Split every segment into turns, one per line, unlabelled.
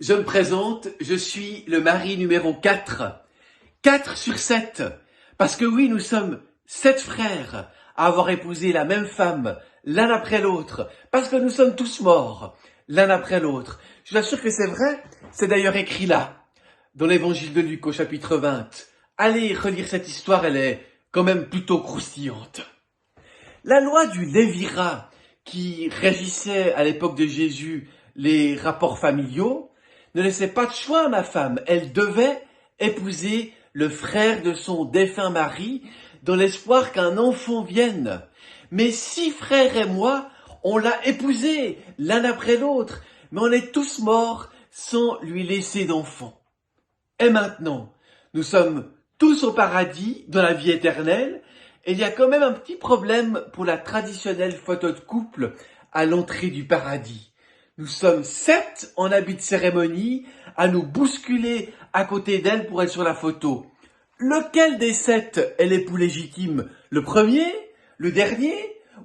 Je me présente, je suis le mari numéro 4. 4 sur 7. Parce que oui, nous sommes 7 frères à avoir épousé la même femme, l'un après l'autre. Parce que nous sommes tous morts, l'un après l'autre. Je vous assure que c'est vrai. C'est d'ailleurs écrit là, dans l'évangile de Luc au chapitre 20. Allez relire cette histoire, elle est quand même plutôt croustillante. La loi du lévirat, qui régissait à l'époque de Jésus les rapports familiaux, ne laissait pas de choix à ma femme. Elle devait épouser le frère de son défunt mari dans l'espoir qu'un enfant vienne. Mes 6 frères et moi, on l'a épousé l'un après l'autre, mais on est tous morts sans lui laisser d'enfant. Et maintenant, nous sommes tous au paradis, dans la vie éternelle, et il y a quand même un petit problème pour la traditionnelle photo de couple à l'entrée du paradis. Nous sommes 7 en habit de cérémonie à nous bousculer à côté d'elle pour être sur la photo. Lequel des 7 est l'époux légitime? Le premier? Le dernier?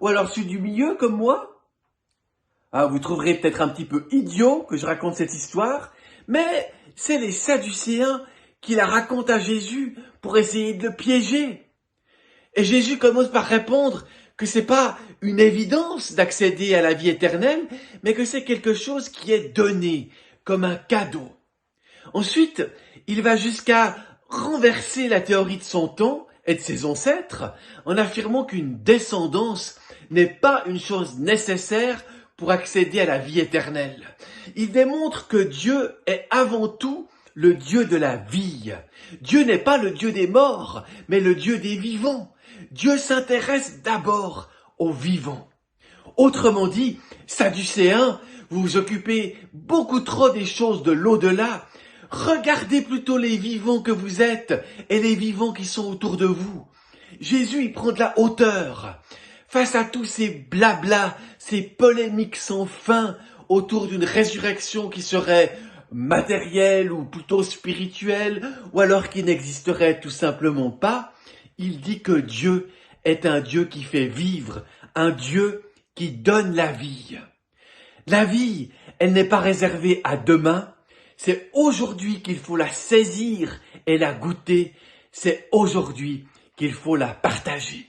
Ou alors celui du milieu comme moi? Vous trouverez peut-être un petit peu idiot que je raconte cette histoire, mais c'est les Sadducéens qui la racontent à Jésus pour essayer de le piéger. Et Jésus commence par répondre que c'est pas une évidence d'accéder à la vie éternelle, mais que c'est quelque chose qui est donné comme un cadeau. Ensuite, il va jusqu'à renverser la théorie de son temps et de ses ancêtres en affirmant qu'une descendance n'est pas une chose nécessaire pour accéder à la vie éternelle. Il démontre que Dieu est avant tout le Dieu de la vie. Dieu n'est pas le Dieu des morts, mais le Dieu des vivants. Dieu s'intéresse d'abord aux vivants. Autrement dit, Sadducéens, vous vous occupez beaucoup trop des choses de l'au-delà. Regardez plutôt les vivants que vous êtes et les vivants qui sont autour de vous. Jésus, il prend de la hauteur. Face à tous ces blablas, ces polémiques sans fin autour d'une résurrection qui serait matérielle ou plutôt spirituelle, ou alors qui n'existerait tout simplement pas, il dit que Dieu est un Dieu qui fait vivre, un Dieu qui donne la vie. La vie, elle n'est pas réservée à demain, c'est aujourd'hui qu'il faut la saisir et la goûter, c'est aujourd'hui qu'il faut la partager.